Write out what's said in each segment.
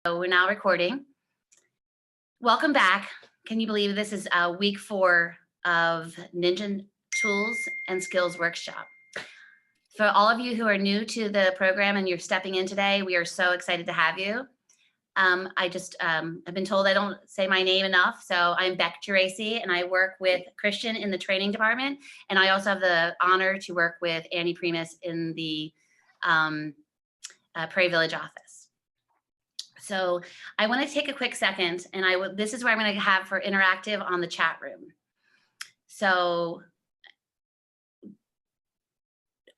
So we're now recording. Welcome back. Can you believe this is week 4 of Ninja Tools and Skills Workshop? For all of you who are new to the program and you're stepping in today, we are so excited to have you. I've been told I don't say my name enough, so I'm Beck Geraci, and I work with Christian in the training department, and I also have the honor to work with Annie Primus in the Prairie Village office. So I want to take a quick second, and this is where I'm going to have for interactive on the chat room. So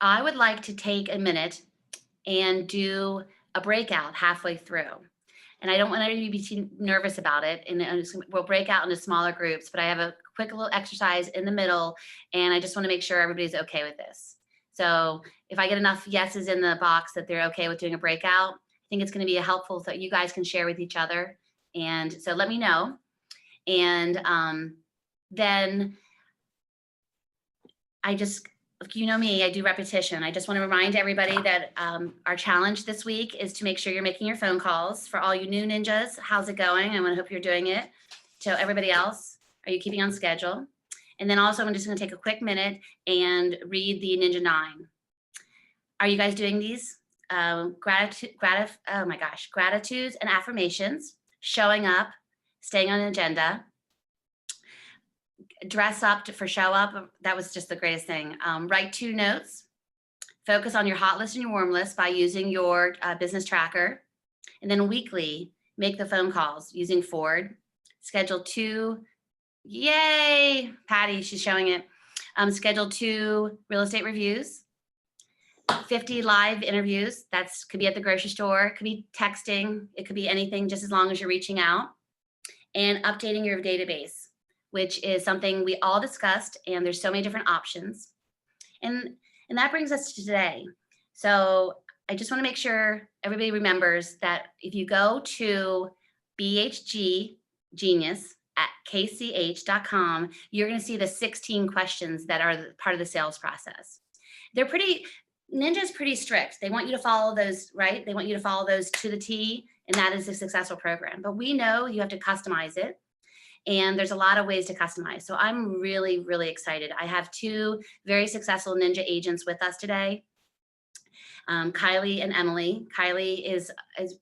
I would like to take a minute and do a breakout halfway through. And I don't want anybody to be too nervous about it. And we'll break out into smaller groups, but I have a quick little exercise in the middle, and I just want to make sure everybody's okay with this. So if I get enough yeses in the box that they're okay with doing a breakout, I think it's going to be helpful so you guys can share with each other. And so let me know. And then you know me, I do repetition. I just want to remind everybody that our challenge this week is to make sure you're making your phone calls. For all you new ninjas, how's it going? I want to hope you're doing it. To everybody else, are you keeping on schedule? And then also, I'm just going to take a quick minute and read the Ninja 9. Are you guys doing these? Gratitudes and affirmations, showing up, staying on an agenda, dress up for show up. That was just the greatest thing. Write 2 notes, focus on your hot list and your warm list by using your business tracker. And then weekly, make the phone calls using Ford. Schedule 2, yay, Patty, she's showing it. Schedule 2 real estate reviews, 50 live interviews. That's could be at the grocery store, it could be texting, it could be anything, just as long as you're reaching out. And updating your database, which is something we all discussed, and there's so many different options. And that brings us to today. So I just want to make sure everybody remembers that if you go to bhggenius@kch.com, you're going to see the 16 questions that are part of the sales process. Ninja's pretty strict. They want you to follow those, right? They want you to follow those to the T, and that is a successful program. But we know you have to customize it. And there's a lot of ways to customize. So I'm really, really excited. I have 2 very successful Ninja agents with us today, Kylie and Emily. Kylie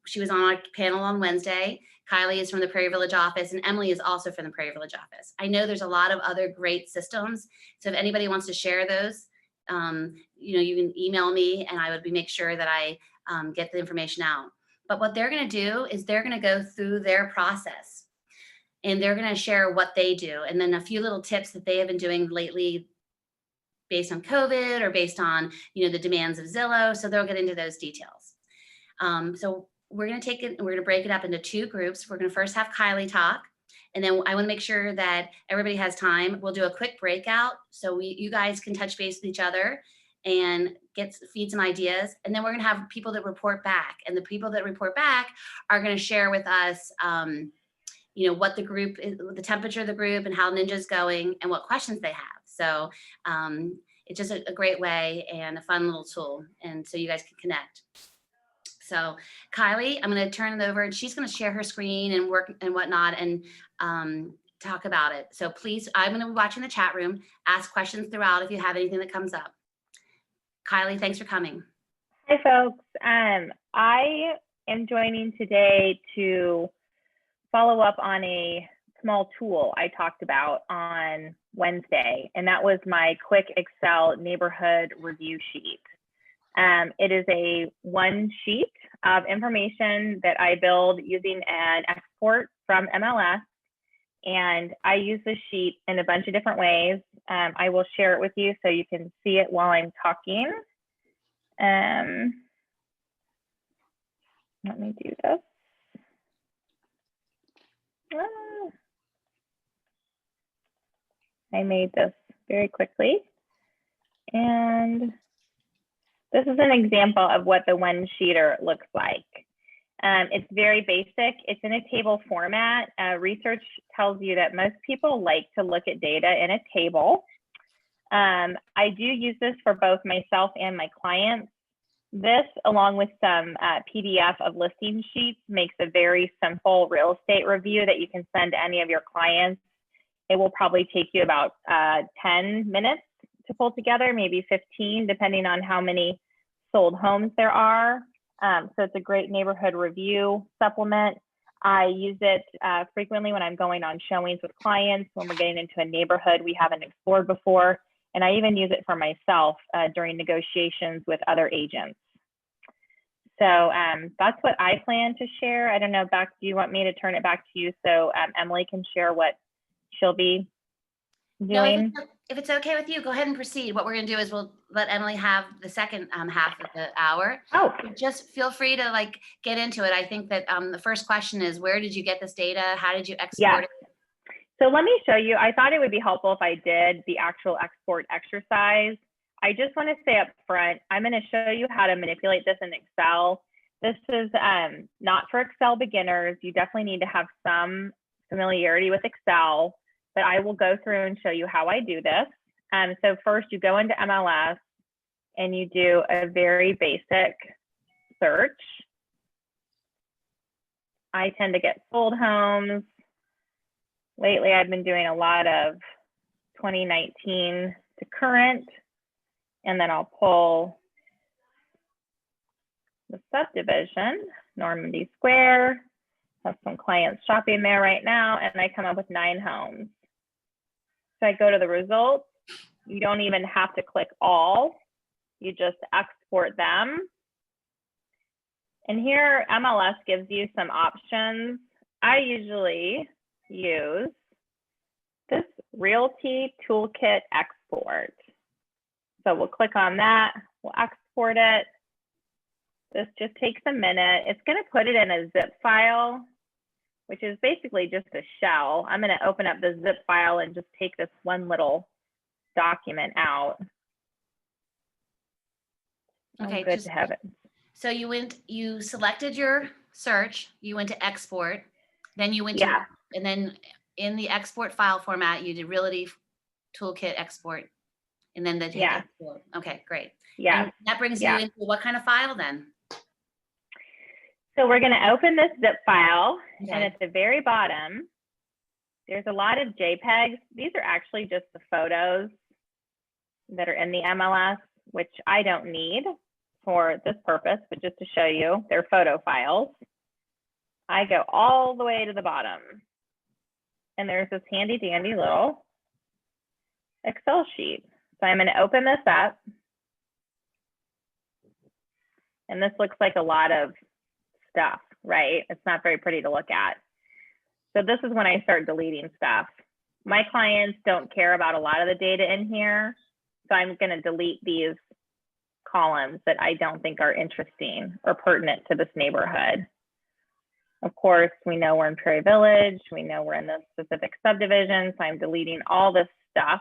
she was on our panel on Wednesday. Kylie is from the Prairie Village office, and Emily is also from the Prairie Village office. I know there's a lot of other great systems. So if anybody wants to share those, you can email me, and I would make sure that I get the information out. But what they're going to do is they're going to go through their process, and they're going to share what they do, and then a few little tips that they have been doing lately based on COVID or based on the demands of Zillow. So they'll get into those details. So we're going to break it up into 2 groups. We're going to first have Kylie talk, and then I want to make sure that everybody has time. We'll do a quick breakout so you guys can touch base with each other and feed some ideas. And then we're going to have people that report back, and the people that report back are going to share with us what the group is, the temperature of the group, and how Ninja's going, and what questions they have. So it's just a great way and a fun little tool, and so you guys can connect. So Kylie, I'm going to turn it over, and she's going to share her screen and work and whatnot, and talk about it. So please, I'm going to be watching the chat room. Ask questions throughout if you have anything that comes up. Kylie, thanks for coming. Hi, folks. I am joining today to follow up on a small tool I talked about on Wednesday, and that was my quick Excel neighborhood review sheet. It is a 1 sheet of information that I build using an export from MLS, and I use this sheet in a bunch of different ways. I will share it with you so you can see it while I'm talking. Let me do this. I made this very quickly, and this is an example of what the 1-sheeter looks like. It's very basic. It's in a table format. Research tells you that most people like to look at data in a table. I do use this for both myself and my clients. This, along with some PDF of listing sheets, makes a very simple real estate review that you can send to any of your clients. It will probably take you about 10 minutes to pull together, maybe 15, depending on how many sold homes there are. So it's a great neighborhood review supplement. I use it frequently when I'm going on showings with clients, when we're getting into a neighborhood we haven't explored before. And I even use it for myself during negotiations with other agents. So that's what I plan to share. I don't know, Beck, do you want me to turn it back to you so Emily can share what she'll be doing? No, if it's okay with you, go ahead and proceed. What we're going to do is we'll let Emily have the second half of the hour. Oh, Just feel free to like get into it. I think that the first question is, where did you get this data? How did you export yeah. it? So let me show you. I thought it would be helpful if I did the actual export exercise. I just want to say up front, I'm going to show you how to manipulate this in Excel. This is not for Excel beginners. You definitely need to have some familiarity with Excel, but I will go through and show you how I do this. So first you go into MLS and you do a very basic search. I tend to get sold homes. Lately, I've been doing a lot of 2019 to current, and then I'll pull the subdivision, Normandy Square, have some clients shopping there right now, and I come up with 9 homes. So I go to the results. You don't even have to click all. You just export them. And here MLS gives you some options. I usually use this Realty Toolkit Export. So we'll click on that, we'll export it. This just takes a minute. It's going to put it in a zip file, which is basically just a shell. I'm going to open up the zip file and just take this one little document out. Okay, Good to have it. So you selected your search, you went to export, then you went to, and then in the export file format, you did Realty Toolkit Export, and then the export. Okay, great. Yeah. And that brings you into what kind of file then? So we're going to open this zip file, and at the very bottom, there's a lot of JPEGs. These are actually just the photos that are in the MLS, which I don't need for this purpose, but just to show you, they're photo files. I go all the way to the bottom, and there's this handy dandy little Excel sheet. So I'm going to open this up, and this looks like a lot of stuff, right? It's not very pretty to look at. So this is when I start deleting stuff. My clients don't care about a lot of the data in here, so I'm going to delete these columns that I don't think are interesting or pertinent to this neighborhood. Of course, we know we're in Prairie Village. We know we're in the specific subdivision, so I'm deleting all this stuff.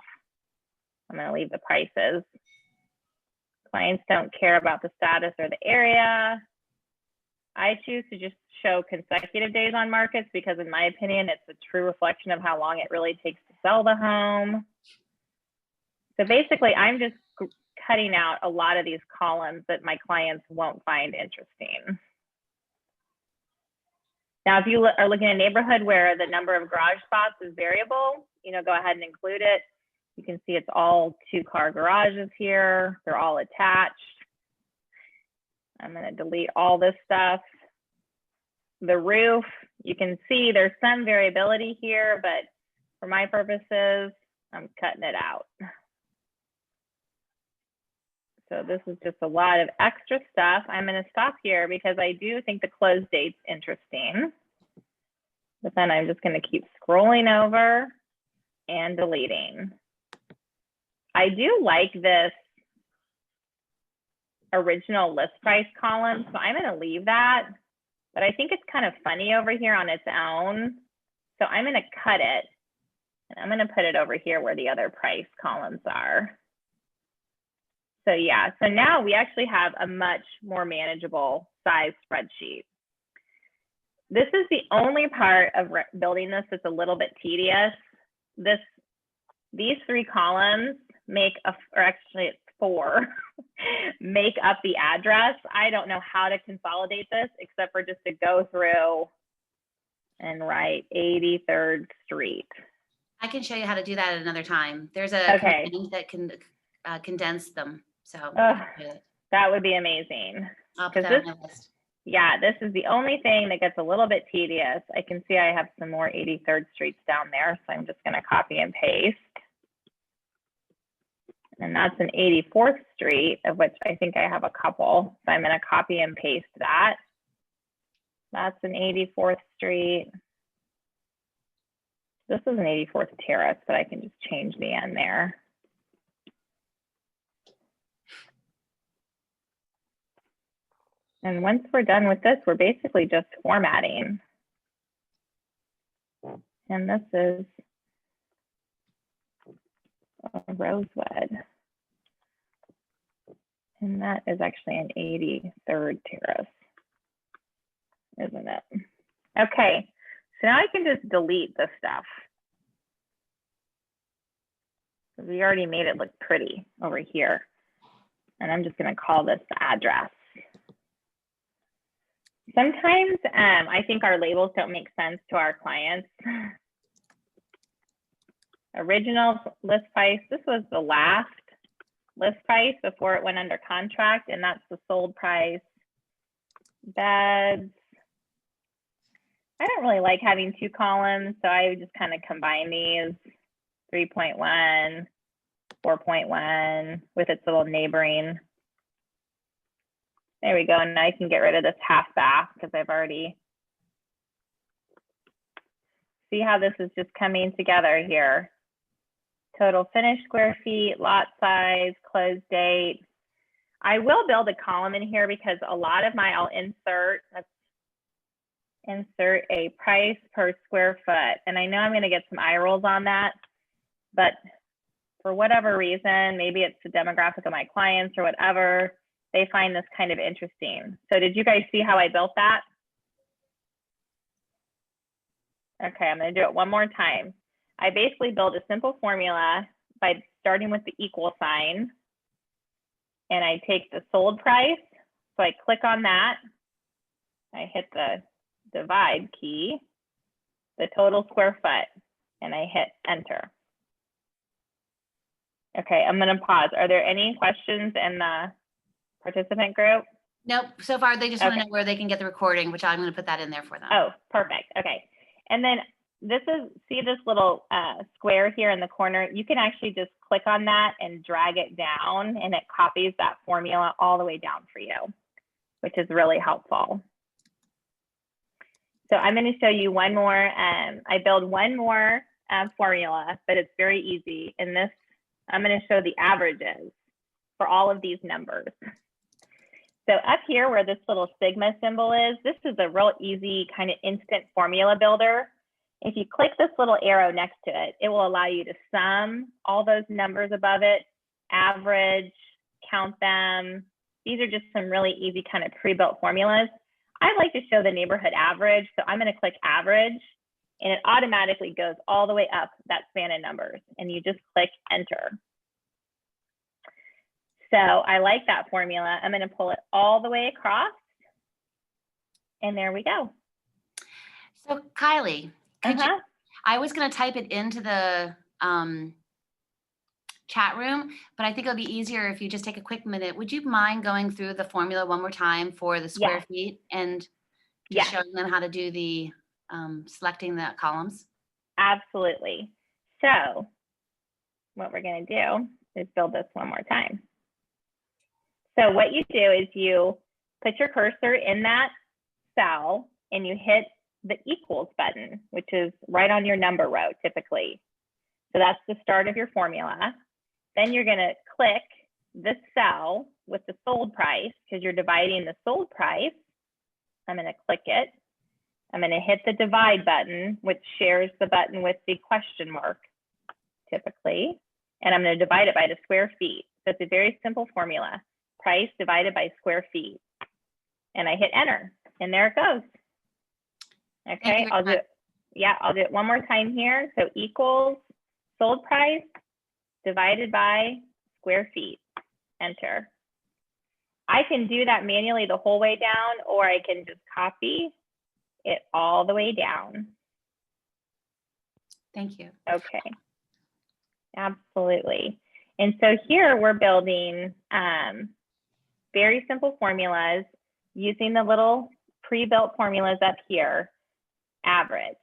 I'm going to leave the prices. Clients don't care about the status or the area. I choose to just show consecutive days on markets because in my opinion, it's a true reflection of how long it really takes to sell the home. So basically, I'm just cutting out a lot of these columns that my clients won't find interesting. Now, if you are looking at a neighborhood where the number of garage spots is variable, go ahead and include it. You can see it's all 2-car garages here. They're all attached. I'm going to delete all this stuff. The roof, you can see there's some variability here, but for my purposes, I'm cutting it out. So this is just a lot of extra stuff. I'm going to stop here because I do think the close date's interesting. But then I'm just going to keep scrolling over and deleting. I do like this original list price column, so I'm going to leave that. But I think it's kind of funny over here on its own. So I'm going to cut it. And I'm going to put it over here where the other price columns are. So yeah, so now we actually have a much more manageable size spreadsheet. This is the only part of building this that's a little bit tedious. These 3 columns make or actually it's 4 make up the address. I don't know how to consolidate this except for just to go through and write 83rd Street. I can show you how to do that at another time. There's a Okay. command that can condense them. So That would be amazing. I'll put 'Cause that on my list. Yeah, this is the only thing that gets a little bit tedious. I can see I have some more 83rd Streets down there, so I'm just going to copy and paste. And that's an 84th Street, of which I think I have a couple. So I'm going to copy and paste that. That's an 84th Street. This is an 84th Terrace, but I can just change the end there. And once we're done with this, we're basically just formatting. And this is Rosewood. And that is actually an 83rd Terrace, isn't it? Okay, so now I can just delete this stuff. We already made it look pretty over here. And I'm just gonna call this the address. Sometimes I think our labels don't make sense to our clients. Original list price, this was the last list price before it went under contract, and that's the sold price. Beds. I don't really like having 2 columns, so I would just kind of combine these. 3.1, 4.1 with its little neighboring. There we go. Now I can get rid of this half bath because I've already. See how this is just coming together here. Total finished square feet, lot size, close date. I will build a column in here because a lot of my, I'll insert, let's insert a price per square foot. And I know I'm going to get some eye rolls on that, but for whatever reason, maybe it's the demographic of my clients or whatever, they find this kind of interesting. So did you guys see how I built that? Okay, I'm going to do it one more time. I basically build a simple formula by starting with the equal sign. And I take the sold price. So I click on that. I hit the divide key, the total square foot, and I hit enter. Okay, I'm going to pause. Are there any questions in the participant group? Nope. So far, they just want to know where they can get the recording, which I'm going to put that in there for them. Oh, perfect. Okay. And then this is, see this little square here in the corner? You can actually just click on that and drag it down, and it copies that formula all the way down for you, which is really helpful. So I'm going to show you one more. I build one more formula, but it's very easy. In this, I'm going to show the averages for all of these numbers. So up here where this little sigma symbol is, this is a real easy kind of instant formula builder. If you click this little arrow next to it, it will allow you to sum all those numbers above it, average, count them. These are just some really easy kind of pre-built formulas. I like to show the neighborhood average, so I'm going to click average, and it automatically goes all the way up that span of numbers, and you just click enter. So I like that formula. I'm going to pull it all the way across, and there we go. So Kylie, I was going to type it into the chat room, but I think it'll be easier if you just take a quick minute. Would you mind going through the formula one more time for the square feet and just showing them how to do the selecting the columns? Absolutely. So what we're going to do is build this one more time. So what you do is you put your cursor in that cell and you hit the equals button, which is right on your number row typically. So that's the start of your formula. Then you're going to click this cell with the sold price because you're dividing the sold price. I'm going to click it. I'm going to hit the divide button, which shares the button with the question mark typically. And I'm going to divide it by the square feet. So it's a very simple formula. Price divided by square feet. And I hit enter, and there it goes. Okay, I'll do it. Yeah, I'll do it one more time here. So equals sold price divided by square feet. enter. I can do that manually the whole way down, or I can just copy it all the way down. Thank you. Okay, absolutely. And so here we're building very simple formulas using the little pre-built formulas up here, average.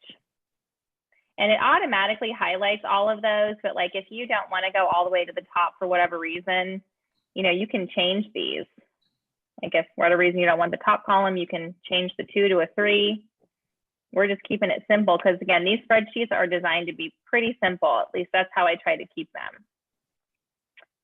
And it automatically highlights all of those, but like if you don't want to go all the way to the top for whatever reason, you know, you can change these. Like if for whatever reason you don't want the top column, you can change the 2 to a 3. We're just keeping it simple because again, these spreadsheets are designed to be pretty simple. At least that's how I try to keep them.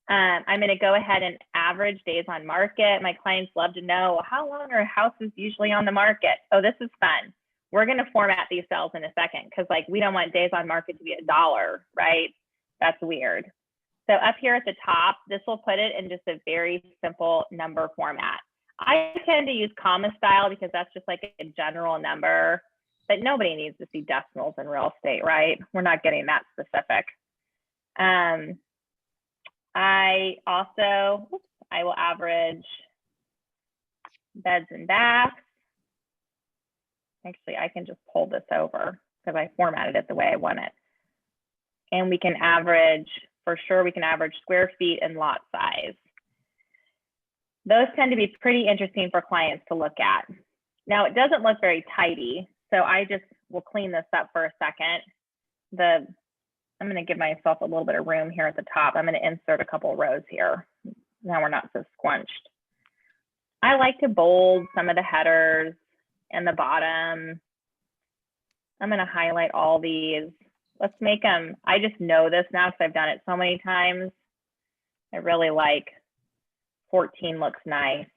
I'm going to go ahead and average days on market. My clients love to know, how long are houses usually on the market? Oh, this is fun. We're going to format these cells in a second because like we don't want days on market to be $1, right? That's weird. So up here at the top, this will put it in just a very simple number format. I tend to use comma style because that's just like a general number, but nobody needs to see decimals in real estate, right? We're not getting that specific. I will average beds and baths. Actually, I can just pull this over because I formatted it the way I want it. And we can average, for sure, we can average square feet and lot size. Those tend to be pretty interesting for clients to look at. Now, it doesn't look very tidy, so I just will clean this up for a second. I'm going to give myself a little bit of room here at the top. I'm going to insert a couple rows here. Now we're not so squunched. I like to bold some of the headers and the bottom. I'm going to highlight all these. Let's make them, I just know this now because I've done it so many times. I really like 14 looks nice.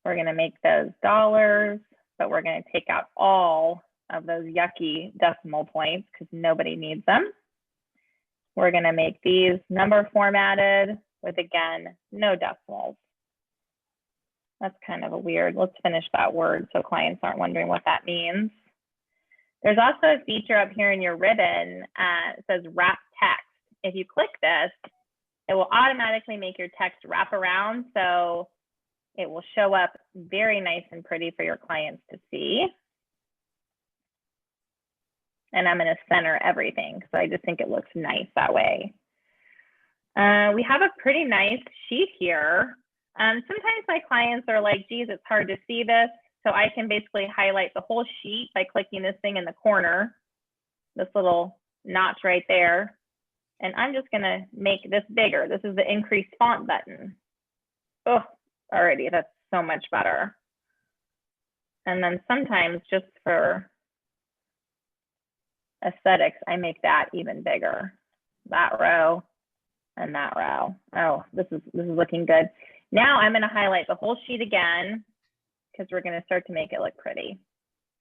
We're going to make those dollars, but we're going to take out all of those yucky decimal points because nobody needs them. We're going to make these number formatted with, again, no decimals. That's kind of a weird, let's finish that word so clients aren't wondering what that means. There's also a feature up here in your ribbon, it says wrap text. If you click this, it will automatically make your text wrap around, so it will show up very nice and pretty for your clients to see. And I'm going to center everything because I just think it looks nice that way. We have a pretty nice sheet here. Sometimes my clients are like, geez, it's hard to see this. So I can basically highlight the whole sheet by clicking this thing in the corner, this little notch right there. And I'm just going to make this bigger. This is the increase font button. Oh, already, that's so much better. And then sometimes just for aesthetics, I make that even bigger. That row and that row. Oh, this is looking good. Now I'm going to highlight the whole sheet again because we're going to start to make it look pretty.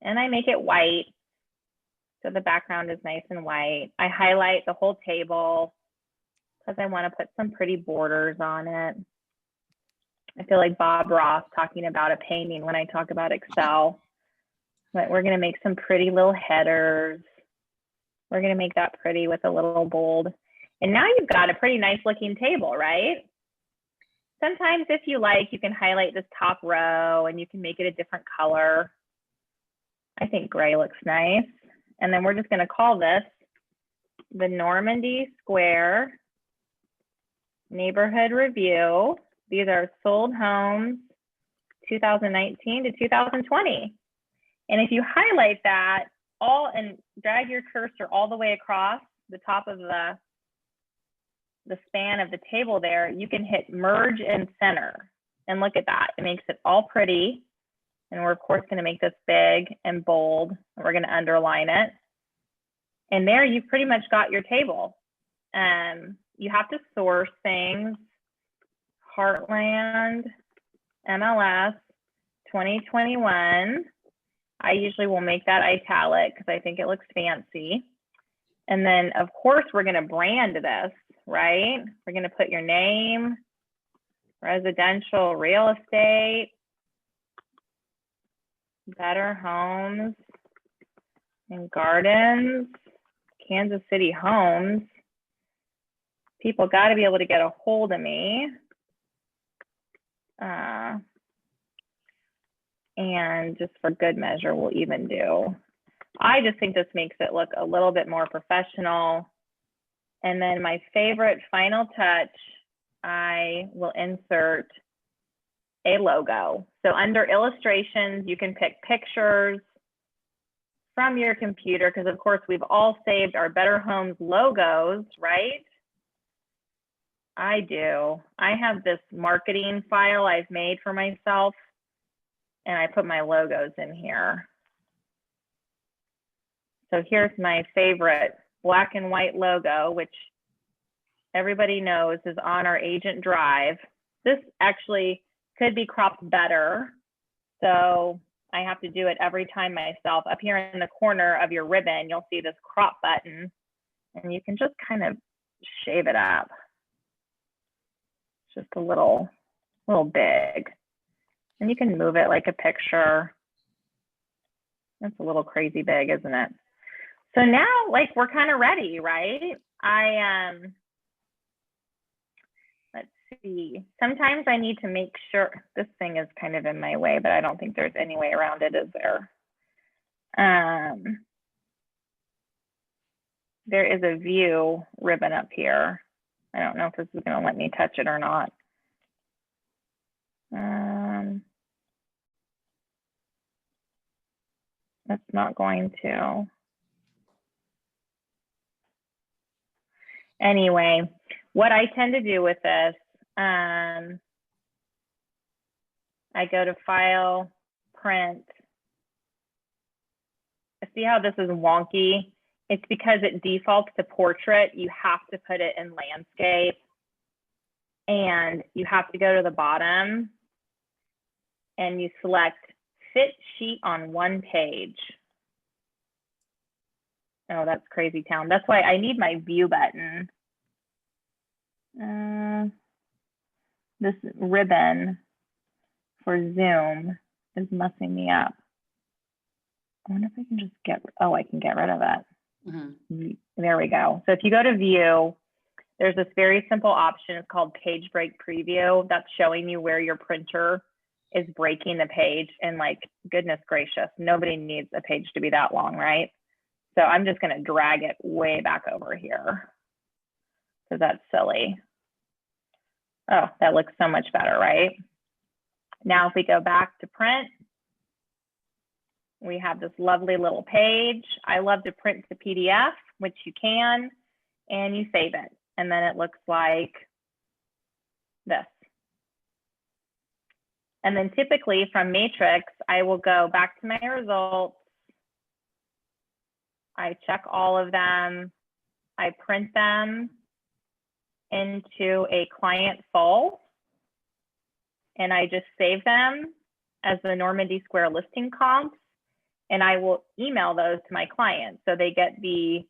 And I make it white so the background is nice and white. I highlight the whole table because I want to put some pretty borders on it. I feel like Bob Ross talking about a painting when I talk about Excel. But we're going to make some pretty little headers. We're going to make that pretty with a little bold. And now you've got a pretty nice looking table, right? Sometimes if you like, you can highlight this top row and you can make it a different color. I think gray looks nice. And then we're just going to call this the Normandy Square Neighborhood Review. These are sold homes 2019 to 2020. And if you highlight that all and drag your cursor all the way across the top of the span of the table there, you can hit merge and center. And look at that, it makes it all pretty. And we're of course gonna make this big and bold. And we're gonna underline it. And there you've pretty much got your table. You have to source things. Heartland, MLS, 2021. I usually will make that italic because I think it looks fancy. And then of course we're gonna brand this, right? We're gonna put your name, residential real estate, Better Homes and Gardens, Kansas City Homes. people got to be able to get a hold of me. And just for good measure, we'll even do. I just think this makes it look a little bit more professional. And then my favorite final touch, I will insert a logo. So under illustrations, you can pick pictures from your computer, because of course we've all saved our Better Homes logos, right? I do. I have this marketing file I've made for myself, and I put my logos in here. So here's my favorite black and white logo, which everybody knows is on our agent drive. This actually could be cropped better. So I have to do it every time myself. Up here in the corner of your ribbon, you'll see this crop button, and you can just kind of shave it up. It's just a little big. And you can move it like a picture. That's a little crazy big, isn't it? So now, like, we're kind of ready, right? Let's see. Sometimes I need to make sure, this thing is kind of in my way, but I don't think there's any way around it, is there? There is a view ribbon up here. I don't know if this is going to let me touch it or not. It's not going to. Anyway, what I tend to do with this, I go to File, Print. See how this is wonky? It's because it defaults to portrait. You have to put it in landscape. And you have to go to the bottom and you select Fit Sheet on One Page. Oh, that's crazy town. That's why I need my view button. This ribbon for Zoom is messing me up. I wonder if I can just get, oh, I can get rid of it. Mm-hmm. There we go. So if you go to view, there's this very simple option. It's called Page Break Preview. That's showing you where your printer is breaking the page. And like, goodness gracious, nobody needs a page to be that long, right? So I'm just going to drag it way back over here because that's silly. Oh, that looks so much better, right? Now, if we go back to print, we have this lovely little page. I love to print to PDF, which you can, and you save it. And then it looks like this. And then typically from Matrix, I will go back to my results. I check all of them. I print them into a client full. And I just save them as the Normandy Square listing comps. And I will email those to my clients. So they get the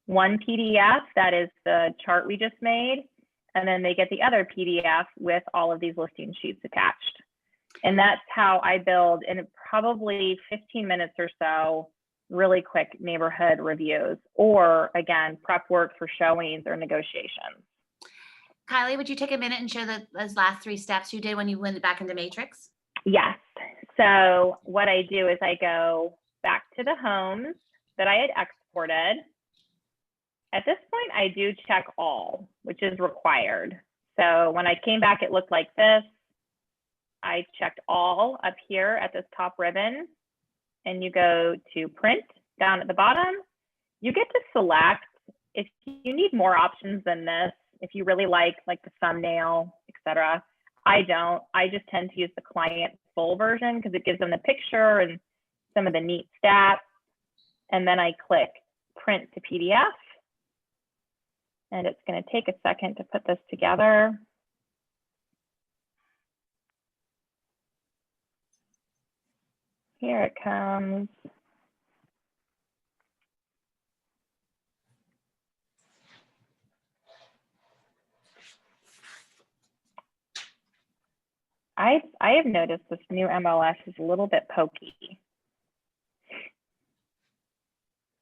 one PDF, that is the chart we just made. And then they get the other PDF with all of these listing sheets attached. And that's how I build in probably 15 minutes or so, really quick neighborhood reviews, or again, prep work for showings or negotiations. Kylie, would you take a minute and share those last 3 steps you did when you went back into Matrix? Yes. So what I do is I go back to the homes that I had exported. At this point, I do check all, which is required. So when I came back, it looked like this. I checked all up here at this top ribbon, and you go to print down at the bottom. You get to select if you need more options than this, if you really like the thumbnail, etc. I don't. I just tend to use the client full version because it gives them the picture and some of the neat stats. And then I click print to PDF. And it's going to take a second to put this together. Here it comes. I have noticed this new MLS is a little bit pokey,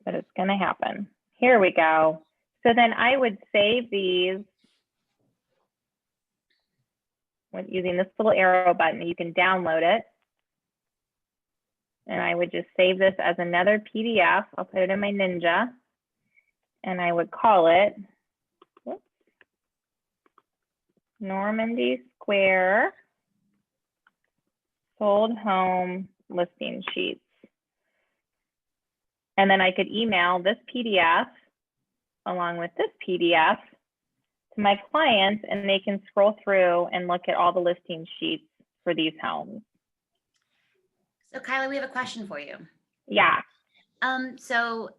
but it's going to happen. Here we go. So then I would save these with using this little arrow button. You can download it. And I would just save this as another PDF. I'll put it in my Ninja. And I would call it Normandy Square Sold Home Listing Sheets. And then I could email this PDF along with this PDF to my clients, and they can scroll through and look at all the listing sheets for these homes. So Kylie, we have a question for you. Yeah. So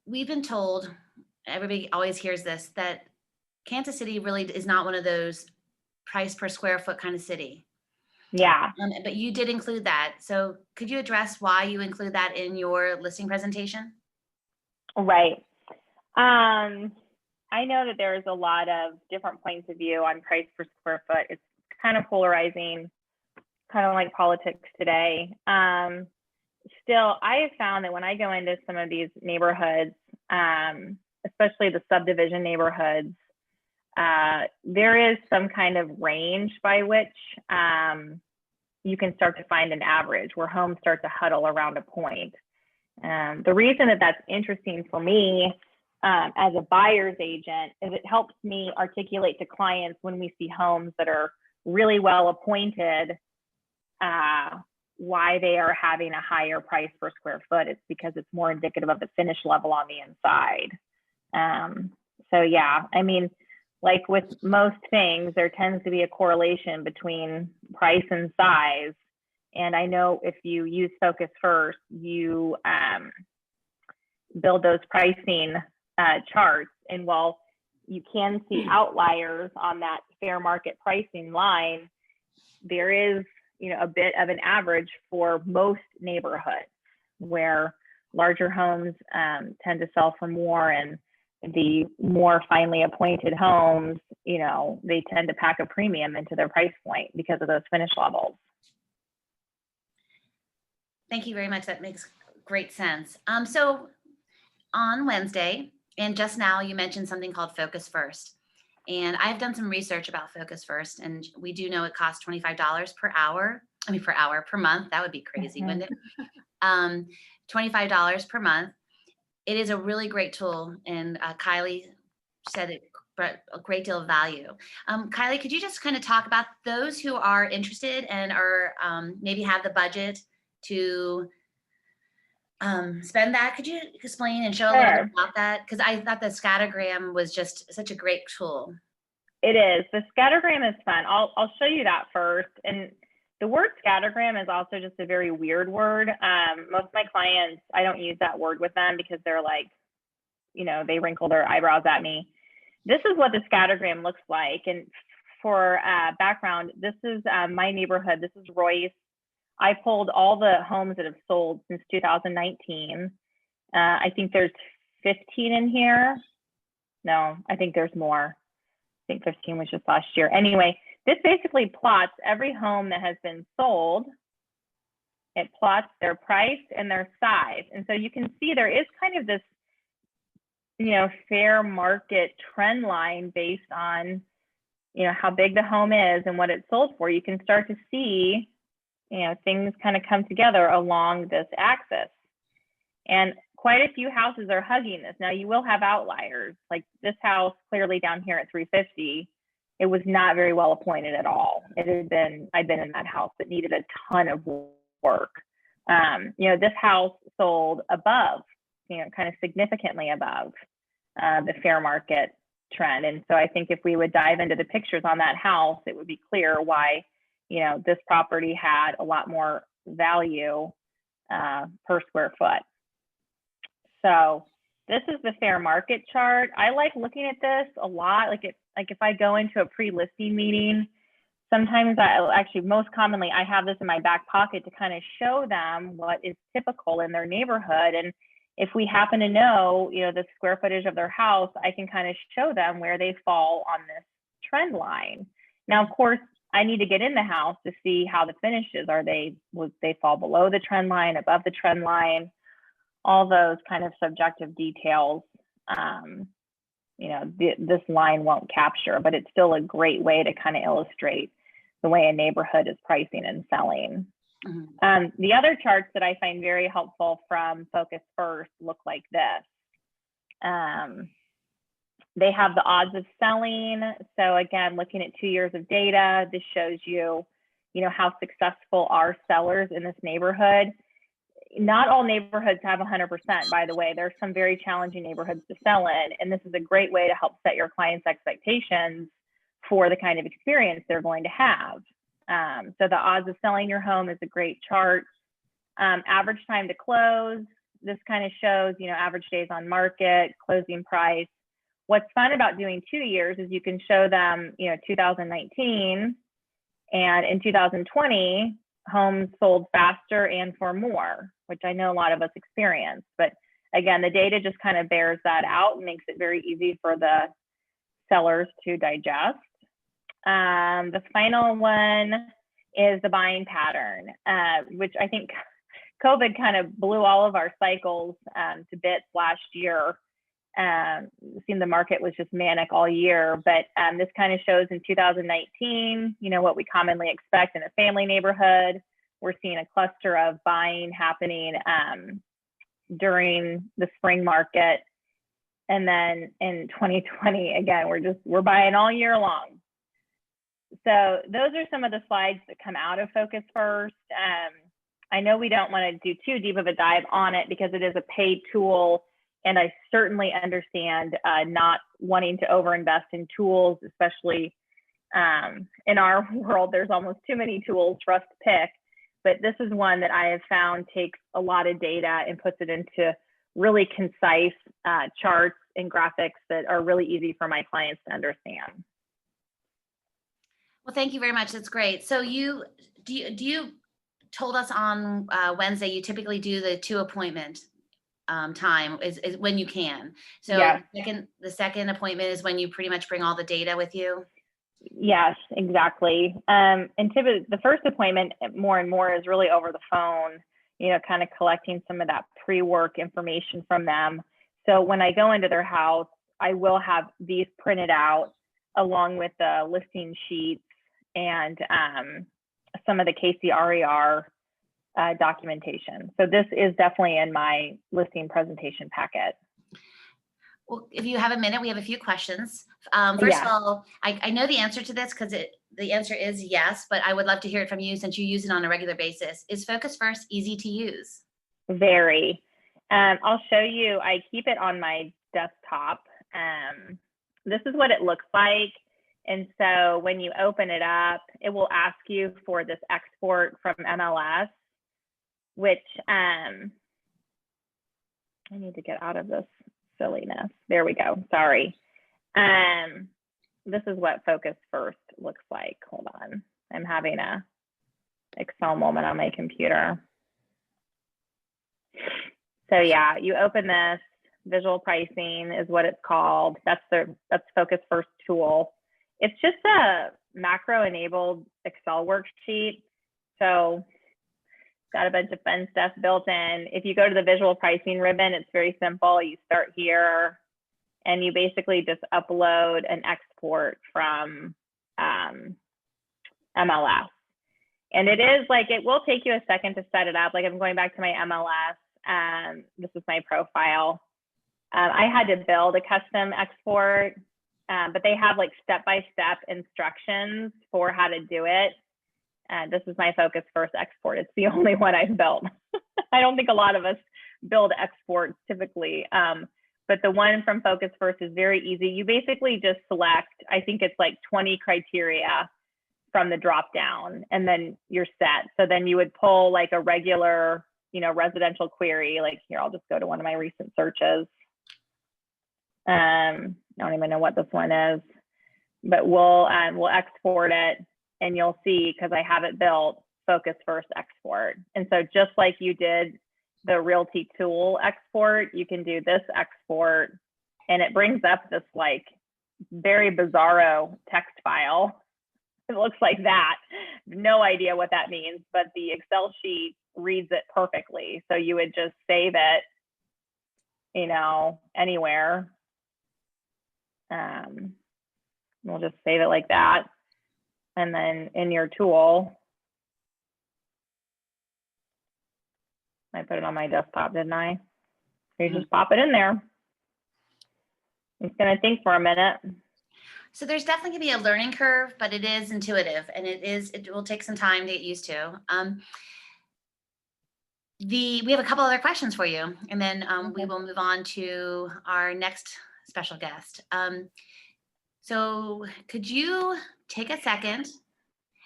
we've been told, everybody always hears this, that Kansas City really is not one of those price per square foot kind of city. Yeah. But you did include that. So could you address why you include that in your listing presentation? Right. I know that there's a lot of different points of view on price per square foot. It's kind of polarizing, kind of like politics today. Still, I have found that when I go into some of these neighborhoods, especially the subdivision neighborhoods, there is some kind of range by which you can start to find an average where homes start to huddle around a point. The reason that that's interesting for me as a buyer's agent is it helps me articulate to clients when we see homes that are really well appointed, why they are having a higher price per square foot. It's because it's more indicative of the finish level on the inside. So yeah, I mean, like with most things, there tends to be a correlation between price and size. And I know if you use Focus First, you build those pricing charts. And while you can see outliers on that fair market pricing line, there is, you know, a bit of an average for most neighborhoods where larger homes tend to sell for more, and the more finely appointed homes, you know, they tend to pack a premium into their price point because of those finish levels. Thank you very much. That makes great sense. So on Wednesday, and just now you mentioned something called Focus First. And I've done some research about Focus First, and we do know it costs $25 per month. That would be crazy, wouldn't it? $25 per month. It is a really great tool, and Kylie said it brought a great deal of value. Kylie, could you just kind of talk about those who are interested and are maybe have the budget to spend that? Could you explain and show a little bit about that? Because I thought the scattergram was just such a great tool. It is. The scattergram is fun. I'll show you that first. And the word scattergram is also just a very weird word. Most of my clients, I don't use that word with them because they're like, you know, they wrinkle their eyebrows at me. This is what the scattergram looks like. And for background, this is my neighborhood. This is Royce. I pulled all the homes that have sold since 2019. I think there's 15 in here. No, I think there's more. I think 15 was just last year. Anyway, this basically plots every home that has been sold. It plots their price and their size. And so you can see there is kind of this, you know, fair market trend line based on, you know, how big the home is and what it sold for. You can start to see, you know, things kind of come together along this axis. And quite a few houses are hugging this. Now you will have outliers, like this house clearly down here at 350. It was not very well appointed at all. I'd been in that house that needed a ton of work. You know, this house sold above, you know, kind of significantly above the fair market trend. And so I think if we would dive into the pictures on that house, it would be clear why, you know, this property had a lot more value per square foot. So this is the fair market chart. I like looking at this a lot. Like if I go into a pre-listing meeting, sometimes most commonly I have this in my back pocket to kind of show them what is typical in their neighborhood. And if we happen to know, you know, the square footage of their house, I can kind of show them where they fall on this trend line. Now, of course, I need to get in the house to see how the finish is. Would they fall below the trend line, above the trend line? All those kind of subjective details this line won't capture, but it's still a great way to kind of illustrate the way a neighborhood is pricing and selling. Mhm. The other charts that I find very helpful from Focus First look like this. They have the odds of selling. So again, looking at 2 years of data, this shows you, how successful are sellers in this neighborhood. Not all neighborhoods have 100%, by the way. There's some very challenging neighborhoods to sell in, and this is a great way to help set your clients' expectations for the kind of experience they're going to have. So the odds of selling your home is a great chart. Average time to close, this kind of shows, average days on market, closing price. What's fun about doing 2 years is you can show them, 2019, and in 2020, homes sold faster and for more, which I know a lot of us experienced. But again, the data just kind of bears that out and makes it very easy for the sellers to digest. The final one is the buying pattern, which I think COVID kind of blew all of our cycles to bits last year. It seemed the market was just manic all year, but this kind of shows in 2019, what we commonly expect in a family neighborhood. We're seeing a cluster of buying happening during the spring market. And then in 2020, again, we're buying all year long. So those are some of the slides that come out of Focus First. I know we don't want to do too deep of a dive on it because it is a paid tool. And I certainly understand not wanting to overinvest in tools, especially in our world. There's almost too many tools for us to pick. But this is one that I have found takes a lot of data and puts it into really concise charts and graphics that are really easy for my clients to understand. Well, thank you very much. That's great. So you told us on Wednesday you typically do the 2 appointment time is when you can. So Yes. the second appointment is when you pretty much bring all the data with you. Yes, exactly. And typically the first appointment more and more is really over the phone, kind of collecting some of that pre-work information from them. So when I go into their house, I will have these printed out along with the listing sheets and some of the KCRER documentation. So this is definitely in my listing presentation packet. Well, if you have a minute, we have a few questions. First of all, I know the answer to this because the answer is yes, but I would love to hear it from you since you use it on a regular basis. Is Focus First easy to use? Very. I'll show you. I keep it on my desktop. This is what it looks like. And so when you open it up, it will ask you for this export from MLS, which I need to get out of this silliness. There we go. Sorry. This is what Focus First looks like. Hold on. I'm having a Excel moment on my computer. So yeah, you open this. Visual pricing is what it's called. That's Focus First tool. It's just a macro-enabled Excel worksheet. So it's got a bunch of fun stuff built in. If you go to the visual pricing ribbon, it's very simple. You start here and you basically just upload an export from MLS. And it is like, it will take you a second to set it up. Like I'm going back to my MLS. This is my profile. I had to build a custom export, but they have like step-by-step instructions for how to do it. This is my Focus First export. It's the only one I've built. I don't think a lot of us build exports typically, but the one from Focus First is very easy. You basically just select, I think it's like 20 criteria from the drop down, and then you're set. So then you would pull like a regular, residential query. Like here, I'll just go to one of my recent searches. I don't even know what this one is, but we'll export it, and you'll see, because I have it built, Focus First export. And so just like you did the Realty Tool export, you can do this export, and it brings up this like very bizarro text file. It looks like that. No idea what that means, but the Excel sheet reads it perfectly. So you would just save it, anywhere. We'll just save it like that. And then in your tool, I put it on my desktop, didn't I? You just pop it in there. It's gonna think for a minute. So there's definitely gonna be a learning curve, but it is intuitive and it will take some time to get used to. We have a couple other questions for you, and then we will move on to our next special guest. So could you take a second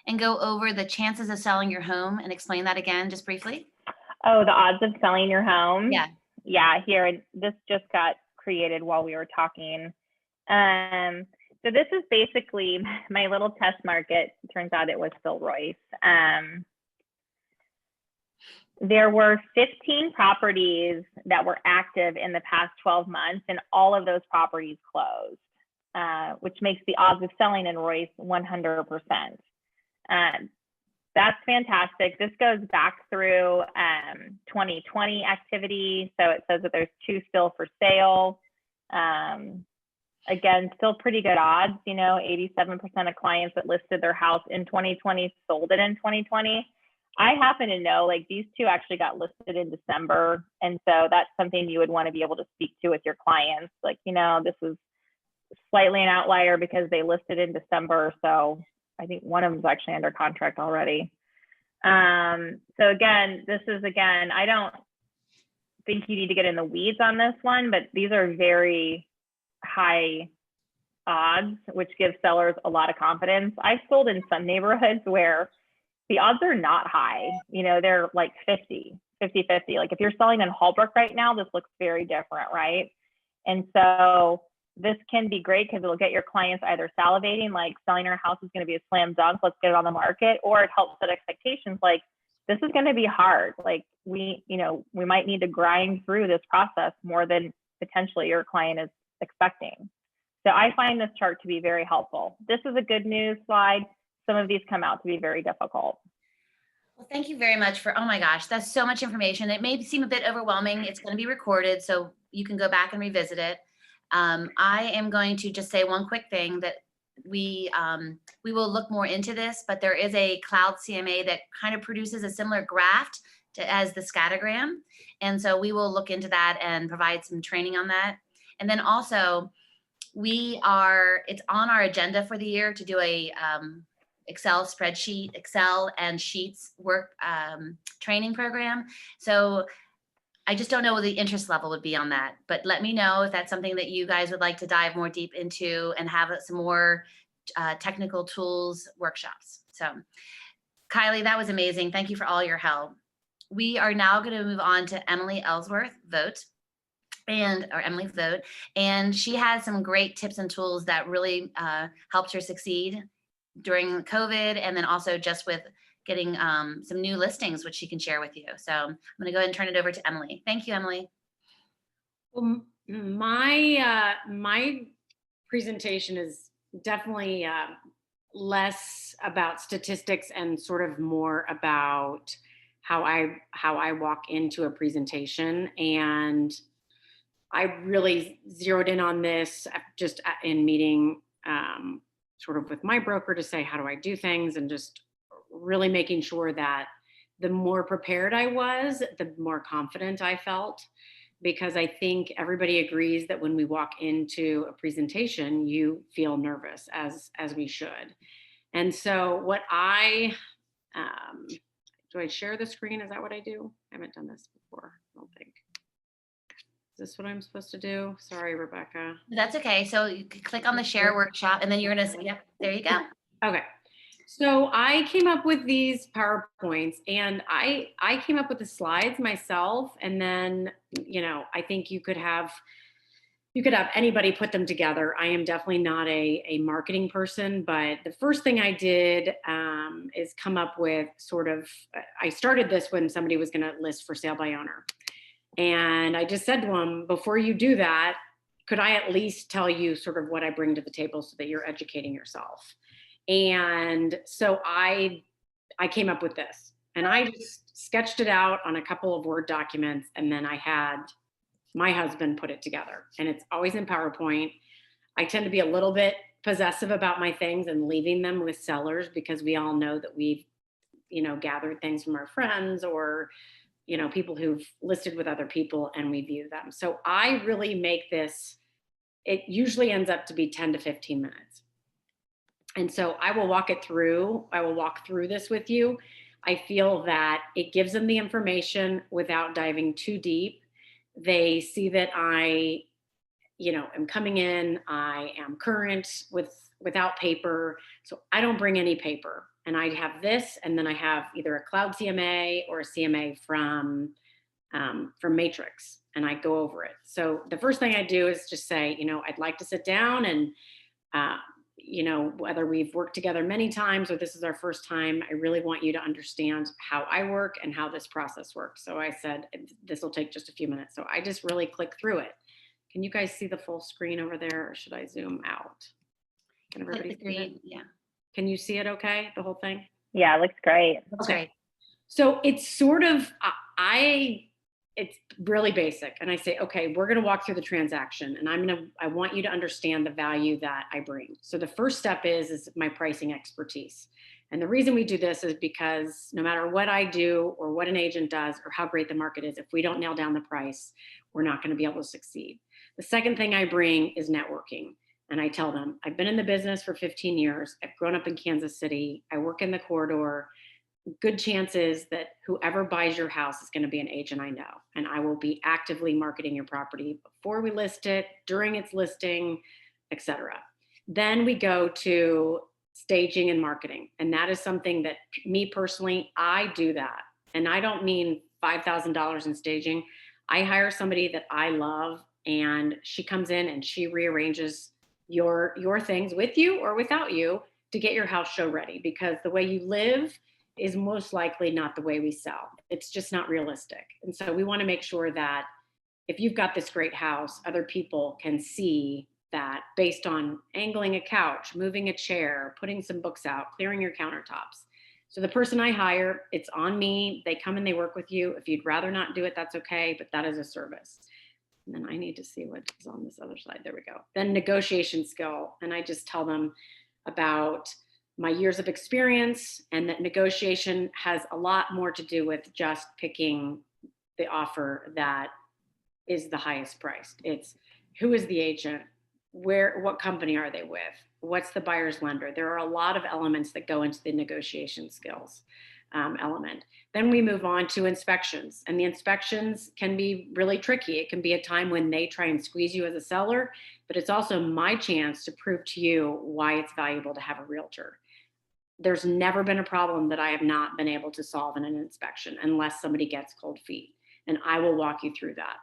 and go over the chances of selling your home and explain that again, just briefly? Oh, the odds of selling your home? Yeah. Yeah, here, this just got created while we were talking. So this is basically my little test market. It turns out it was Phil Royce. There were 15 properties that were active in the past 12 months, and all of those properties closed, which makes the odds of selling in Royce 100%. That's fantastic. This goes back through 2020 activity. So it says that there's 2 still for sale. Again, still pretty good odds, 87% of clients that listed their house in 2020 sold it in 2020. I happen to know like these 2 actually got listed in December. And so that's something you would want to be able to speak to with your clients. Like, this is slightly an outlier because they listed in December. So I think one of them is actually under contract already. So again, I don't think you need to get in the weeds on this one, but these are very high odds, which gives sellers a lot of confidence. I've sold in some neighborhoods where the odds are not high. They're like 50. Like if you're selling in Holbrook right now, this looks very different, right? And so this can be great because it'll get your clients either salivating, like selling our house is going to be a slam dunk, let's get it on the market, or it helps set expectations like this is going to be hard. Like we might need to grind through this process more than potentially your client is expecting. So I find this chart to be very helpful. This is a good news slide. Some of these come out to be very difficult. Well, thank you very much oh my gosh, that's so much information. It may seem a bit overwhelming. It's going to be recorded, so you can go back and revisit it. I am going to just say one quick thing that we will look more into this, but there is a cloud CMA that kind of produces a similar graph as the scattergram. And so we will look into that and provide some training on that. And then also it's on our agenda for the year to do a Excel and Sheets work training program. So I just don't know what the interest level would be on that, but let me know if that's something that you guys would like to dive more deep into and have some more technical tools workshops. So Kylie, that was amazing. Thank you for all your help. We are now going to move on to Emily Ellsworth Vogt. Emily Vogt, and she has some great tips and tools that really helped her succeed during COVID, and then also just with getting some new listings, which she can share with you. So I'm going to go ahead and turn it over to Emily. Thank you, Emily. Well, my presentation is definitely less about statistics and sort of more about how I walk into a presentation. And I really zeroed in on this just in meeting sort of with my broker to say, how do I do things? And just really making sure that the more prepared I was, the more confident I felt. Because I think everybody agrees that when we walk into a presentation, you feel nervous, as we should. And so what do I share the screen? Is that what I do? I haven't done this before, I don't think. Is this what I'm supposed to do? Sorry, Rebecca. That's okay. So you can click on the share workshop and then you're going to say, yep, there you go. Okay. So I came up with these PowerPoints and I came up with the slides myself. And then, I think you could have anybody put them together. I am definitely not a marketing person, but the first thing I did is come up with I started this when somebody was going to list for sale by owner. And I just said to them, before you do that, could I at least tell you sort of what I bring to the table so that you're educating yourself? And so I came up with this, and I just sketched it out on a couple of Word documents, and then I had my husband put it together, and it's always in PowerPoint. I tend to be a little bit possessive about my things and leaving them with sellers because we all know that we've, gathered things from our friends or, people who've listed with other people and we view them. So I really make this, it usually ends up to be 10 to 15 minutes. And so I will walk through this with you. I feel that it gives them the information without diving too deep. They see that I, am coming in, I am current without paper. So I don't bring any paper. And I have this, and then I have either a cloud CMA or a CMA from Matrix, and I go over it. So the first thing I do is just say, I'd like to sit down and, whether we've worked together many times or this is our first time, I really want you to understand how I work and how this process works. So I said, this will take just a few minutes. So I just really click through it. Can you guys see the full screen over there, or should I zoom out? Can Click everybody the see it? green, yeah. Can you see it okay, the whole thing? Yeah, it looks great. That's Okay. great. So it's sort of, it's really basic. And I say, okay, we're going to walk through the transaction and I want you to understand the value that I bring. So the first step is my pricing expertise. And the reason we do this is because no matter what I do or what an agent does or how great the market is, if we don't nail down the price, we're not going to be able to succeed. The second thing I bring is networking. And I tell them, I've been in the business for 15 years. I've grown up in Kansas City. I work in the corridor. Good chances that whoever buys your house is going to be an agent I know. And I will be actively marketing your property before we list it, during its listing, etc. Then we go to staging and marketing. And that is something that me personally, I do that. And I don't mean $5,000 in staging. I hire somebody that I love, and she comes in and she rearranges your things with you or without you to get your house show ready, because the way you live is most likely not the way we sell. It's just not realistic. And so we want to make sure that if you've got this great house, other people can see that based on angling a couch, moving a chair, putting some books out, clearing your countertops. So the person I hire, it's on me. They come and they work with you. If you'd rather not do it, that's okay, but that is a service. And then I need to see what is on this other slide. There we go. Then negotiation skill. And I just tell them about my years of experience, and that negotiation has a lot more to do with just picking the offer that is the highest priced. It's who is the agent, what company are they with, what's the buyer's lender. There are a lot of elements that go into the negotiation skills element. Then we move on to inspections, and the inspections can be really tricky. It can be a time when they try and squeeze you as a seller, but it's also my chance to prove to you why it's valuable to have a realtor. There's never been a problem that I have not been able to solve in an inspection unless somebody gets cold feet, and I will walk you through that.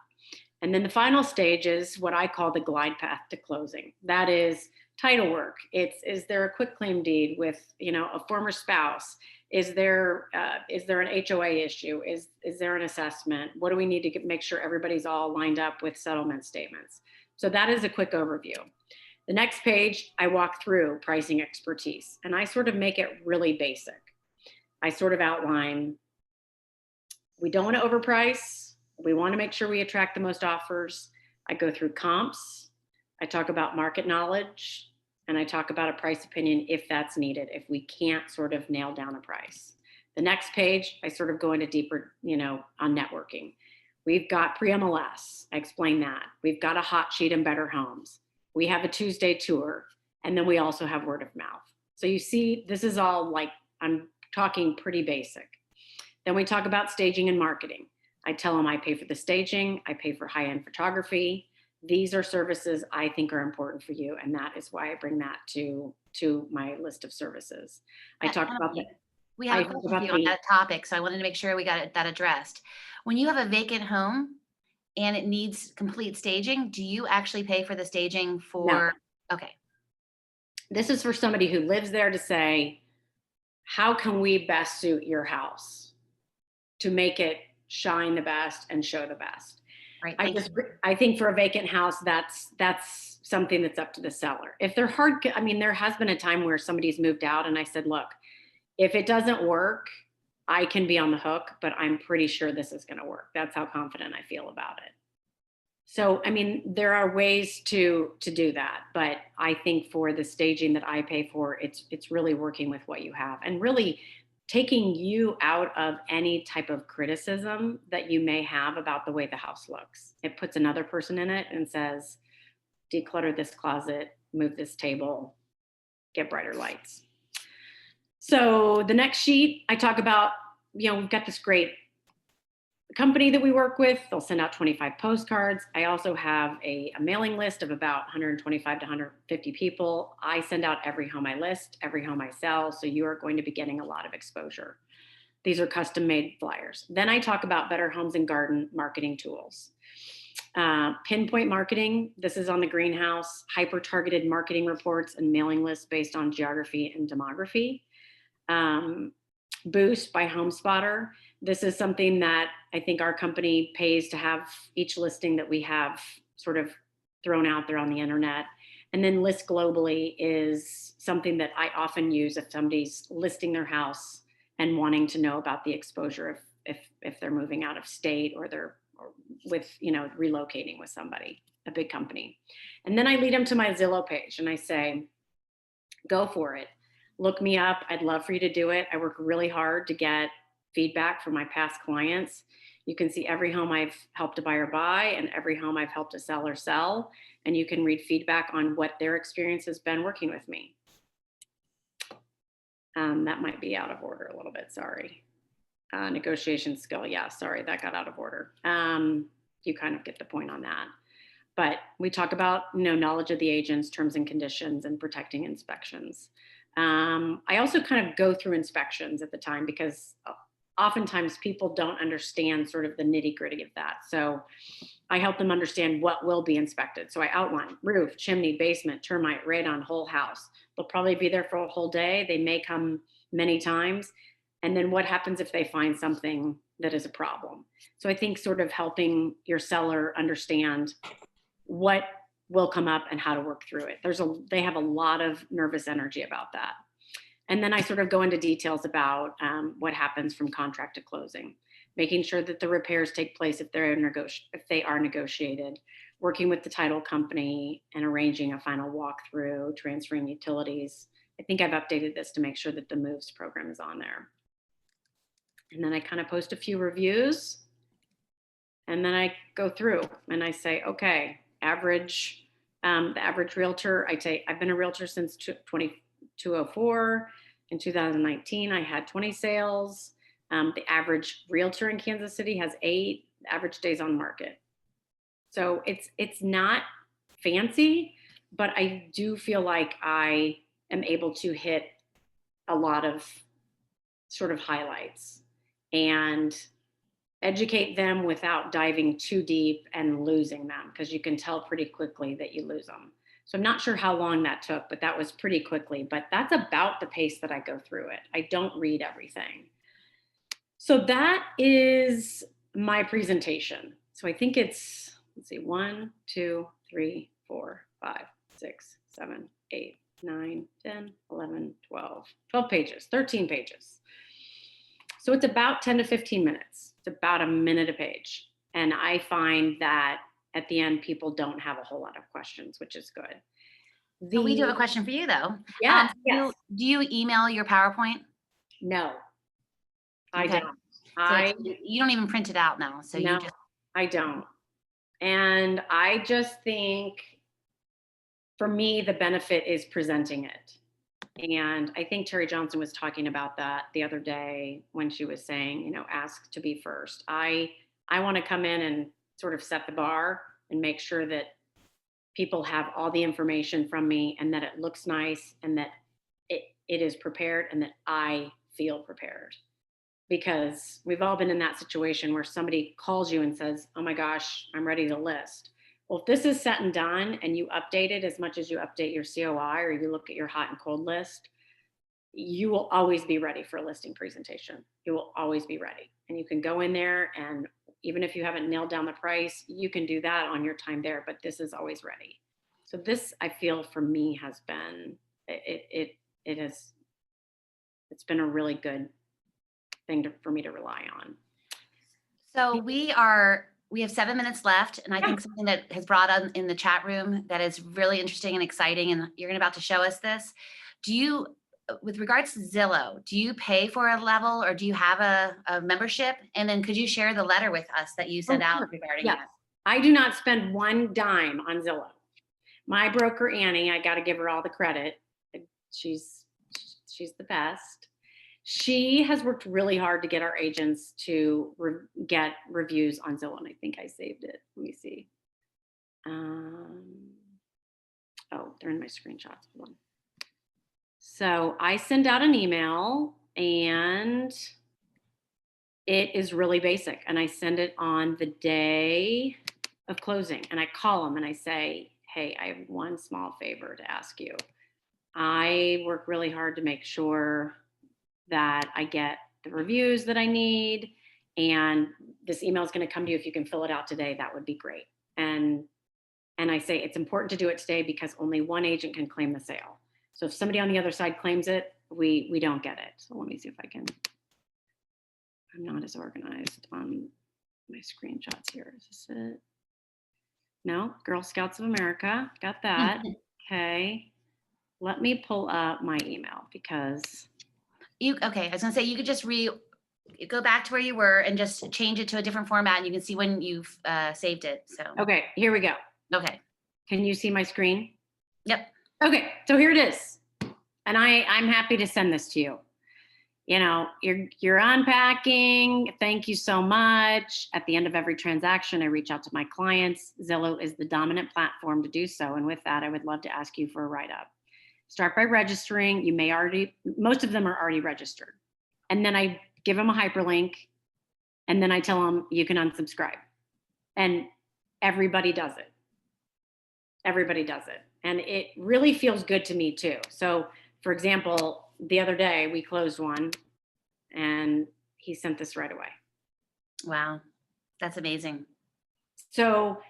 And then the final stage is what I call the glide path to closing. That is title work. Is there a quitclaim deed with a former spouse? Is there an HOA issue? Is there an assessment? What do we need to make sure everybody's all lined up with settlement statements? So that is a quick overview. The next page, I walk through pricing expertise, and I sort of make it really basic. I sort of outline, we don't want to overprice. We want to make sure we attract the most offers. I go through comps. I talk about market knowledge, and I talk about a price opinion if that's needed, if we can't sort of nail down a price. The next page, I sort of go into deeper, on networking. We've got pre-MLS. I explain that. We've got a hot sheet in Better Homes. We have a Tuesday tour, and then we also have word of mouth. So you see, this is all like, I'm talking pretty basic. Then we talk about staging and marketing. I tell them I pay for the staging, I pay for high-end photography. These are services I think are important for you, and that is why I bring that to my list of services. I talked about that. We have a question for you on that topic, so I wanted to make sure we got that addressed. When you have a vacant home and it needs complete staging, do you actually pay for the staging for? No. Okay. This is for somebody who lives there to say, how can we best suit your house to make it shine the best and show the best? Right. I think for a vacant house, that's something that's up to the seller. If they're hard, there has been a time where somebody's moved out and I said, look, if it doesn't work, I can be on the hook, but I'm pretty sure this is going to work. That's how confident I feel about it. So, I mean, there are ways to do that, but I think for the staging that I pay for, it's really working with what you have and really taking you out of any type of criticism that you may have about the way the house looks. It puts another person in it and says, declutter this closet, move this table, get brighter lights. So the next sheet, I talk about, we've got this great company that we work with. They'll send out 25 postcards. I also have a mailing list of about 125 to 150 people. I send out every home I list, every home I sell. So you are going to be getting a lot of exposure. These are custom made flyers. Then I talk about Better Homes and Garden marketing tools. Pinpoint marketing, this is on the greenhouse, hyper targeted marketing reports and mailing lists based on geography and demography. Boost by HomeSpotter. This is something that I think our company pays to have each listing that we have sort of thrown out there on the internet. And then List Globally is something that I often use if somebody's listing their house and wanting to know about the exposure if they're moving out of state or they're relocating with somebody, a big company. And then I lead them to my Zillow page and I say, go for it. Look me up. I'd love for you to do it. I work really hard to get feedback from my past clients. You can see every home I've helped a buyer buy and every home I've helped a seller sell. And you can read feedback on what their experience has been working with me. That might be out of order a little bit, sorry. Negotiation skill, yeah, sorry, that got out of order. You kind of get the point on that. But we talk about, knowledge of the agents, terms and conditions, and protecting inspections. I also kind of go through inspections at the time because oftentimes people don't understand sort of the nitty gritty of that. So I help them understand what will be inspected. So I outline roof, chimney, basement, termite, radon, whole house. They'll probably be there for a whole day. They may come many times. And then what happens if they find something that is a problem? So I think sort of helping your seller understand what will come up and how to work through it. They have a lot of nervous energy about that. And then I sort of go into details about what happens from contract to closing, making sure that the repairs take place if they are negotiated, working with the title company and arranging a final walkthrough, transferring utilities. I think I've updated this to make sure that the moves program is on there. And then I kind of post a few reviews and then I go through and I say, okay, the average realtor, I've been a realtor since 2004. In 2019, I had 20 sales. The average realtor in Kansas City has 8 average days on market. So it's not fancy, but I do feel like I am able to hit a lot of sort of highlights and educate them without diving too deep and losing them, because you can tell pretty quickly that you lose them. So I'm not sure how long that took, but that was pretty quickly. But that's about the pace that I go through it. I don't read everything. So that is my presentation. So I think it's, let's see, 1, 2, 3, 4, 5, 6, 7, 8, 9, 10, 11, 12 pages, 13 pages. So it's about 10 to 15 minutes. It's about a minute a page. And I find that at the end, people don't have a whole lot of questions, which is good. But we do have a question for you though. Yes, Do you email your PowerPoint? No, I Okay. don't. So you don't even print it out now. So No, you just. I don't. And I just think for me, the benefit is presenting it. And I think Terry Johnson was talking about that the other day when she was saying, ask to be first. I want to come in and sort of set the bar and make sure that people have all the information from me and that it looks nice and that it is prepared and that I feel prepared. Because we've all been in that situation where somebody calls you and says, oh my gosh, I'm ready to list. Well, if this is set and done and you update it as much as you update your COI or you look at your hot and cold list, you will always be ready for a listing presentation. You will always be ready. And you can go in there and even if you haven't nailed down the price, you can do that on your time there, but this is always ready. So this, I feel for me has been, it's been a really good thing for me to rely on. So we are we have 7 minutes left, and I think something that has brought on in the chat room that is really interesting and exciting, and you're about to show us this. Do you, with regards to Zillow, do you pay for a level or do you have a membership? And then could you share the letter with us that you sent out Sure. regarding Yes. that? I do not spend one dime on Zillow. My broker, Annie, I got to give her all the credit. She's the best. She has worked really hard to get our agents to get reviews on Zillow, and I think I saved it. Let me see. Oh, they're in my screenshots. Hold on. So I send out an email, and it is really basic, and I send it on the day of closing, and I call them and I say, hey, I have one small favor to ask you. I work really hard to make sure that I get the reviews that I need, and this email is going to come to you. If you can fill it out today, that would be great. And I say it's important to do it today because only one agent can claim the sale. So if somebody on the other side claims it, we don't get it. So let me see if I can. I'm not as organized on my screenshots here. Is this it? No, Girl Scouts of America. Got that. Okay. Let me pull up my email because Okay, I was gonna say you could just go back to where you were and just change it to a different format, and you can see when you've saved it. So okay, here we go. okay. Can you see my screen? Yep. Okay, so here it is. And I'm happy to send this to you. You know, you're unpacking. Thank you so much. At the end of every transaction, I reach out to my clients. Zillow is the dominant platform to do so. And with that, I would love to ask you for a write-up. Start by registering. Most of them are already registered. And then I give them a hyperlink, and then I tell them you can unsubscribe. And everybody does it. Everybody does it. And it really feels good to me too. So for example, the other day we closed one and he sent this right away. Wow, that's amazing. So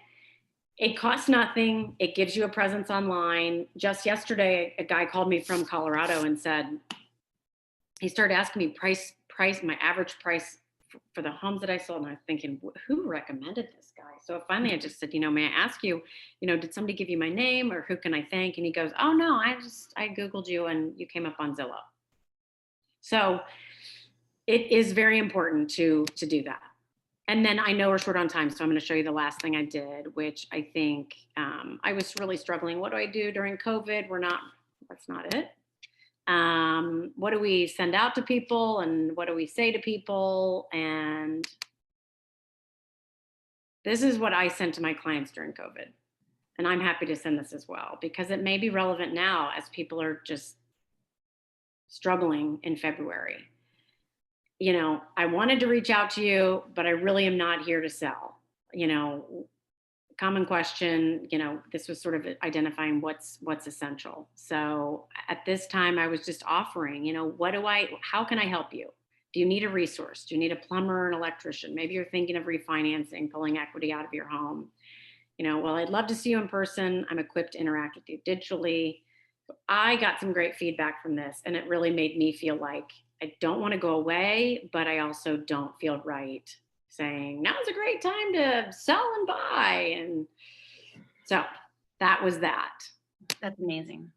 it costs nothing. It gives you a presence online. Just yesterday, a guy called me from Colorado and said, he started asking me price, my average price for the homes that I sold. And I was thinking, who recommended this guy? So finally I just said, may I ask you, did somebody give you my name or who can I thank? And he goes, oh no, I Googled you and you came up on Zillow. So it is very important to do that. And then I know we're short on time, so I'm going to show you the last thing I did, which I think I was really struggling. What do I do during COVID? That's not it. What do we send out to people and what do we say to people? And this is what I sent to my clients during COVID. And I'm happy to send this as well because it may be relevant now as people are just struggling in February. I wanted to reach out to you, but I really am not here to sell. Common question, this was sort of identifying what's essential. So at this time I was just offering, how can I help you? Do you need a resource? Do you need a plumber or an electrician? Maybe you're thinking of refinancing, pulling equity out of your home. Well, I'd love to see you in person. I'm equipped to interact with you digitally. I got some great feedback from this and it really made me feel like I don't want to go away, but I also don't feel right saying now's a great time to sell and buy. And so that was that. That's amazing.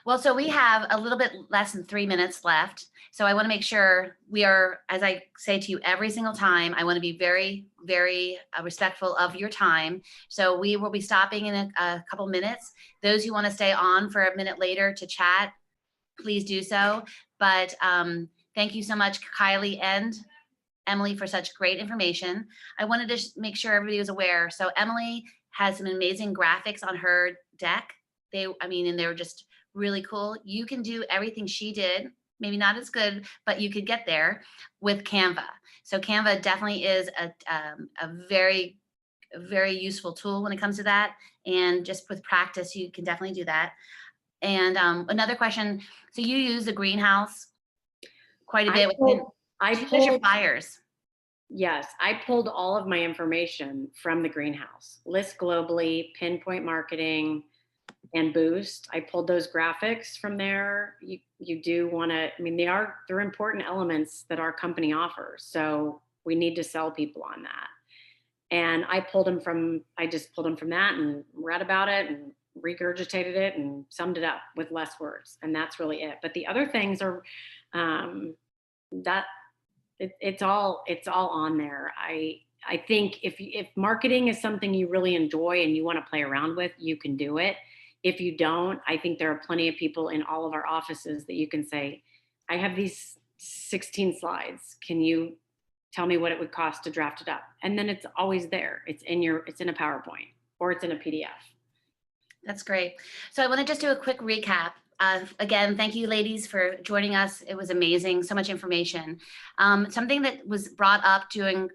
Well, so we have a little bit less than 3 minutes left. So I want to make sure we are, as I say to you every single time, I want to be very, very respectful of your time. So we will be stopping in a couple minutes. Those who want to stay on for a minute later to chat, please do so. But thank you so much, Kylie and Emily, for such great information. I wanted to make sure everybody was aware. So Emily has some amazing graphics on her deck. And they were just really cool. You can do everything she did, maybe not as good, but you could get there with Canva. So Canva definitely is a very, very useful tool when it comes to that. And just with practice, you can definitely do that. And another question, so you use the greenhouse quite a bit. I pulled your flyers. Yes, I pulled all of my information from the greenhouse. List Globally, Pinpoint Marketing, and Boost. I pulled those graphics from there. You do want to, they're important elements that our company offers. So we need to sell people on that. And I just pulled them from that and read about it and regurgitated it and summed it up with less words. And that's really it. But the other things are that it's all on there. I think if marketing is something you really enjoy and you want to play around with, you can do it. If you don't, I think there are plenty of people in all of our offices that you can say, I have these 16 slides. Can you tell me what it would cost to draft it up? And then it's always there. It's in a PowerPoint or it's in a PDF. That's great. So I want to just do a quick recap. Again, thank you ladies for joining us. It was amazing, so much information. Something that was brought up during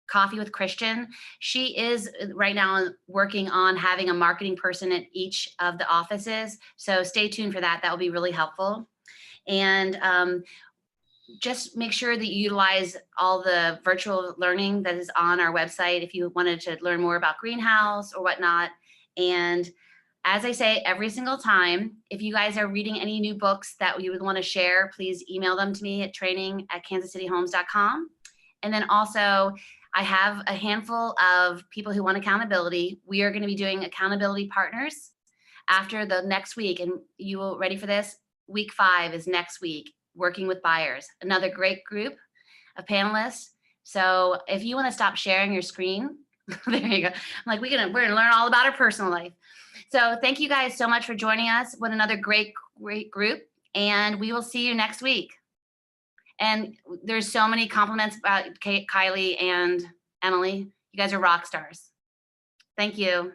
Coffee with Christian, she is right now working on having a marketing person at each of the offices. So stay tuned for that. That will be really helpful. And just make sure that you utilize all the virtual learning that is on our website if you wanted to learn more about Greenhouse or whatnot. And as I say every single time, if you guys are reading any new books that you would want to share, please email them to me at training@kansascityhomes.com. And then also, I have a handful of people who want accountability. We are going to be doing accountability partners after the next week. And you will ready for this? Week 5 is next week, working with buyers. Another great group of panelists. So if you want to stop sharing your screen, there you go. I'm like, we're gonna learn all about our personal life. So thank you guys so much for joining us with another great group. And we will see you next week. And there's so many compliments about Kylie and Emily. You guys are rock stars. Thank you.